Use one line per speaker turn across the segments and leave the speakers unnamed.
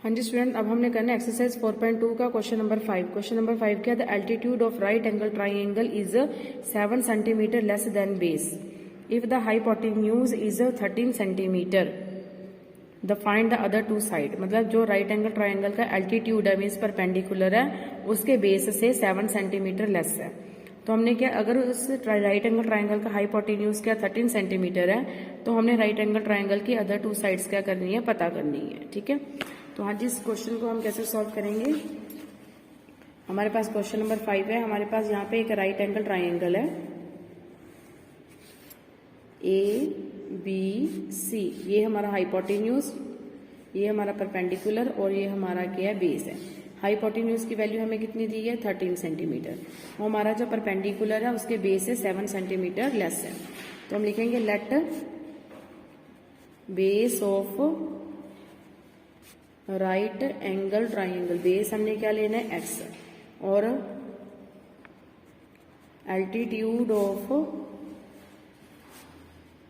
हाँ जी स्टूडेंट, अब हमने करना है एक्सरसाइज 4.2 का क्वेश्चन नंबर 5। क्वेश्चन नंबर 5 क्या है? The altitude of right angle triangle is 7 centimetre less than base if the hypotenuse is 13 centimetre the find the other two side. मतलब जो राइट एंगल ट्राइंगल का एल्टीट्यूड है means perpendicular है, उसके base से 7 centimetre less है। तो हमने क्या, अगर उस राइट एंगल ट्राइंगल का हाइपोटेन्यूज क्या 13 सेंटीमीटर है, तो हमने राइट एंगल ट्राइंगल की अदर टू साइड्स क्या करनी है, पता करनी है। ठीक है, तो हाँ जी, इस क्वेश्चन को हम कैसे सॉल्व करेंगे। हमारे पास क्वेश्चन नंबर 5 है। हमारे पास यहाँ पे एक राइट एंगल ट्राइंगल है ABC। ये हमारा हाइपोटेन्यूज, ये हमारा परपेंडिकुलर और ये हमारा क्या है, बेस है। हाइपोटेन्यूज की वैल्यू हमें कितनी दी है, 13 सेंटीमीटर। और हमारा जो परपेंडिकुलर है उसके बेस से 7 सेंटीमीटर लेस है। तो हम लिखेंगे let base of right angle triangle, base हमने क्या लेना है, x, और altitude of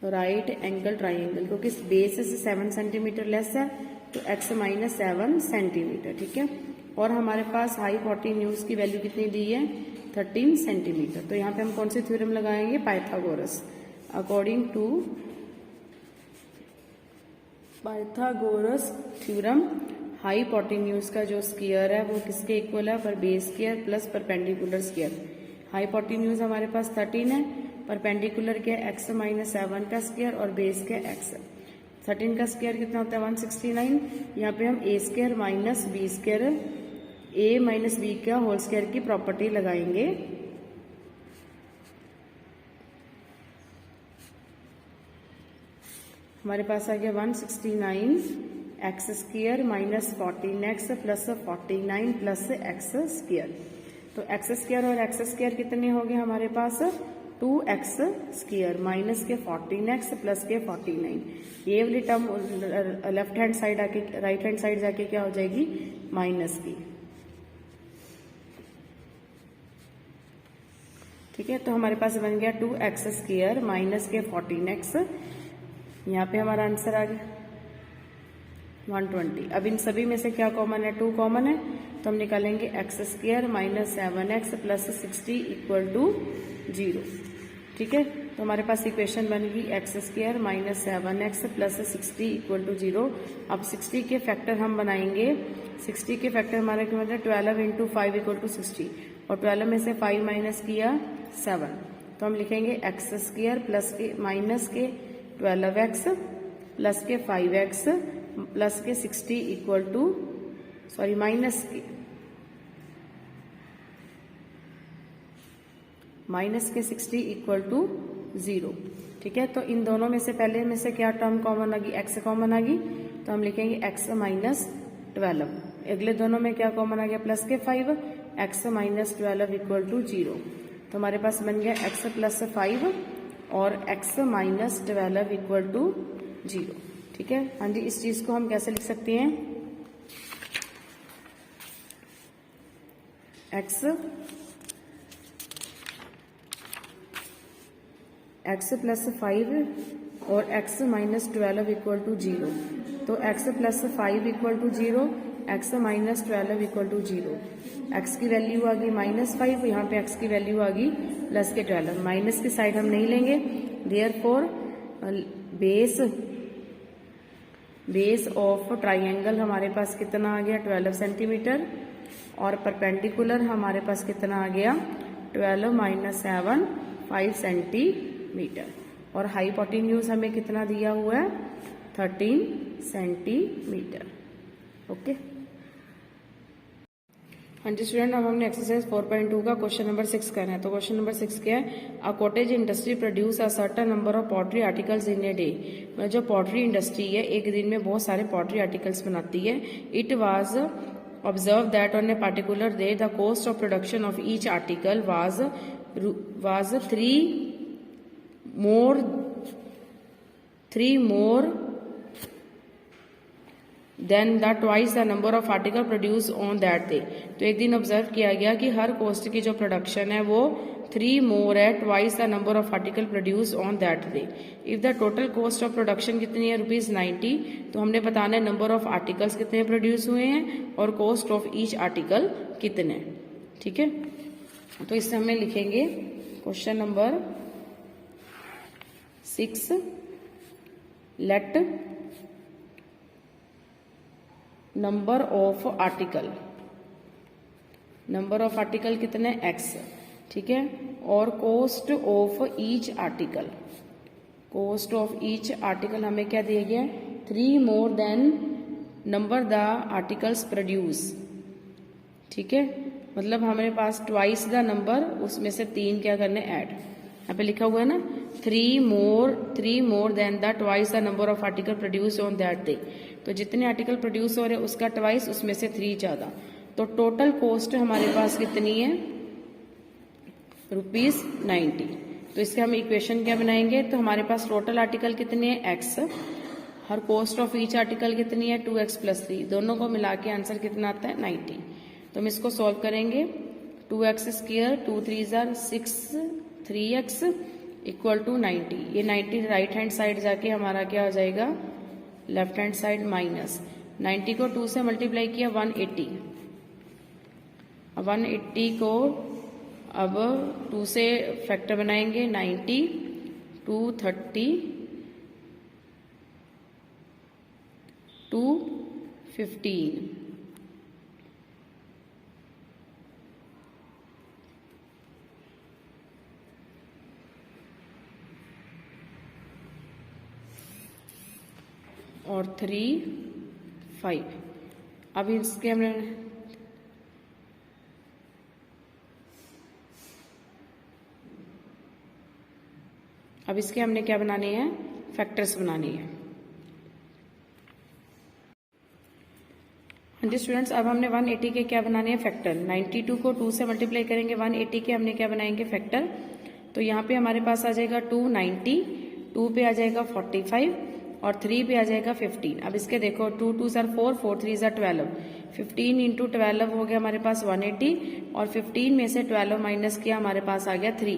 right angle triangle, क्योंकि बेस से 7 सेंटीमीटर लेस है तो x माइनस 7 सेंटीमीटर। ठीक है, और हमारे पास हाइपोटेन्यूज की वैल्यू कितनी दी है, 13 सेंटीमीटर। तो यहाँ पे हम कौन सी थ्योरम लगाएंगे, Pythagoras. According to Pythagoras theorem, hypotenuse का जो स्क्वायर है वो किसके इक्वल है, पर base square plus perpendicular square. Hypotenuse हमारे पास 13 है, परपेंडिकुलर क्या है, x माइनस 7 का स्क्वायर और बेस क्या है, x है। 13 का स्क्वायर कितना होता है, 169। यहाँ पे हम a square minus B square, a minus B का होल स्क्वायर की प्रॉपर्टी लगाएंगे। हमारे पास आ गया 169 X square minus 14x plus 49 plus X square. तो एक्स स्क्वायर और एक्स स्क्वायर कितने हो गए हमारे पास, 2x स्क्वायर माइनस के 14x प्लस के 49। ये वाली टर्म लेफ्ट हैंड साइड आके राइट हैंड साइड जाके क्या हो जाएगी, माइनस की। ठीक है, तो हमारे पास बन गया 2x स्क्वायर माइनस के 14x। यहाँ पे हमारा आंसर आ गया 120। अब इन सभी में से क्या कॉमन है, 2 कॉमन है, तो हम निकालेंगे x square minus 7x plus 60 equal to 0। ठीक है, तो हमारे पास इक्वेशन बनेगी x square minus 7x plus 60 equal to 0। अब 60 के फैक्टर हम बनाएंगे। 60 के फैक्टर हमारे क्या मतलब 12 इंटू 5 इक्वल टू 60, और 12 में से 5 माइनस किया 7, तो हम लिखेंगे x स्क्वायर प्लस के माइनस के 12x प्लस के 5x प्लस के 60 इक्वल टू माइनस के 60 इक्वल टू 0। ठीक है, तो इन दोनों में से पहले में से क्या टर्म कॉमन आ गई, x कॉमन आ गई, तो हम लिखेंगे x माइनस 12। अगले दोनों में क्या कॉमन आ गया, प्लस के 5, x माइनस 12 इक्वल टू 0। तो हमारे पास बन गया x प्लस 5 और x माइनस 12 इक्वल टू 0। ठीक है, हाँ जी, इस चीज को हम कैसे लिख सकते हैं, x प्लस 5 और x माइनस 12 इक्वल टू 0। तो x plus 5 equal to 0, x minus 12 equal to 0। x की वैल्यू आ गई माइनस 5, यहाँ पे x की वैल्यू आ गई प्लस के 12। माइनस की साइड हम नहीं लेंगे, देयरफॉर बेस ऑफ ट्राइंगल हमारे पास कितना आ गया, 12 सेंटीमीटर, और परपेंडिकुलर हमारे पास कितना आ गया, 12 माइनस 7 5 सेंटीमीटर, और हाइपोटेन्यूज हमें कितना दिया हुआ है, 13 सेंटीमीटर। ओके, हाँ जी स्टूडेंट, अब हमने एक्सरसाइज 4.2 का क्वेश्चन नंबर 6 करना है। तो क्वेश्चन नंबर 6 क्या है, a cottage industry produce a certain number of pottery articles in a day. जो पॉटरी इंडस्ट्री है एक दिन में बहुत सारे पॉटरी आर्टिकल्स बनाती है। It was observe that on a particular day the cost of production of each article was 3 more than the twice the number of article produce on that day. तो एक दिन ऑब्जर्व किया गया कि हर cost की जो प्रोडक्शन है वो 3 more at twice the number of article produced on that day. If the total cost of production कितनी है ₹90, तो हमने बताना है नंबर ऑफ आर्टिकल्स कितने प्रोड्यूस हुए हैं और कॉस्ट ऑफ ईच आर्टिकल कितने. ठीक है, तो इससे हमें लिखेंगे question number 6. Let number of article कितने x. ठीक है, और कॉस्ट ऑफ ईच आर्टिकल हमें क्या दिया गया, 3 more than number the articles produce. ठीक है, मतलब हमारे पास ट्वाइस द नंबर, उसमें से 3 क्या करने ऐड. यहाँ पे लिखा हुआ है ना 3 more than the twice the number of article produce on that day. तो जितने आर्टिकल प्रोड्यूस हो रहे हैं उसका ट्वाइस, उसमें से 3 ज्यादा. तो टोटल कॉस्ट हमारे पास कितनी है, ₹90. तो इसके हम इक्वेशन क्या बनाएंगे, तो हमारे पास टोटल आर्टिकल कितने हैं x, her cost of each article कितनी है 2x + 3, दोनों को मिला के आंसर कितना आता है 90. तो हम इसको सॉल्व करेंगे. 2x², 2 3 6, 3x = 90. ये 90 राइट हैंड साइड जाके हमारा क्या हो जाएगा, लेफ्ट हैंड साइड माइनस. 90 को 2 से मल्टीप्लाई किया 180. 180 को अब 2 से फैक्टर बनाएंगे 90, 230, 215. और 3 5. अब इसके हमने क्या बनाने हैं, फैक्टर्स बनाने हैं. हाँ जी स्टूडेंट्स, अब हमने 180 के क्या बनाने हैं, फैक्टर. 92 को 2 से मल्टीप्लाई करेंगे 180 के, हमने क्या बनाएंगे, फैक्टर. तो यहाँ पे हमारे पास आ जाएगा 290, 2 पे आ जाएगा 45 और 3 पे आ जाएगा 15. अब इसके देखो 2 2 4, 4 3 12, 15 इंटू 12 हो गया हमारे पास 180 और 15 में से 12 माइनस किया हमारे पास आ गया 3.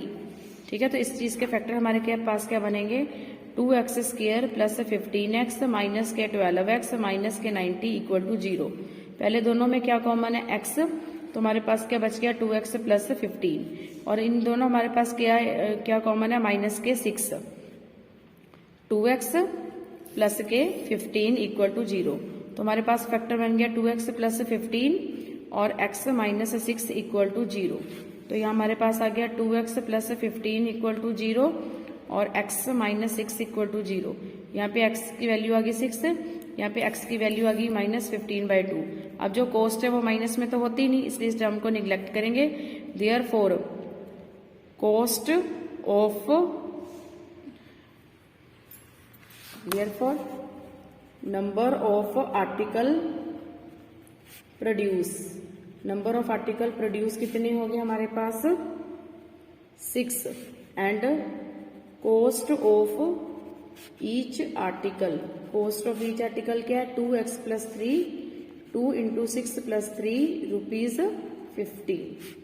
ठीक है, तो इस चीज के फैक्टर हमारे के पास क्या बनेंगे, 2x² + 15x माइनस के 12x माइनस के 90 = 0. पहले दोनों में क्या कॉमन है, x, तो हमारे पास क्या बच गया 2x + 15 और इन दोनों हमारे पास क्या कॉमन है, माइनस के 6. 2x प्लस के 15 = 0. तो हमारे पास फैक्टर बन गया 2x + 15 और x - 6 = 0. तो यहाँ हमारे पास आ गया 2x + 15 = 0 और x - 6 = 0. यहाँ पे x की वैल्यू आ गई 6, यहाँ पे x की वैल्यू आ गई -15/2. अब जो कॉस्ट है वो माइनस में तो होती नहीं, इसलिए इस टर्म को निग्लेक्ट करेंगे. Therefore number of article produce कितने हो गए हमारे पास, 6. And cost of each article क्या है, 2x + 3, 2 × 6 + 3 ₹50.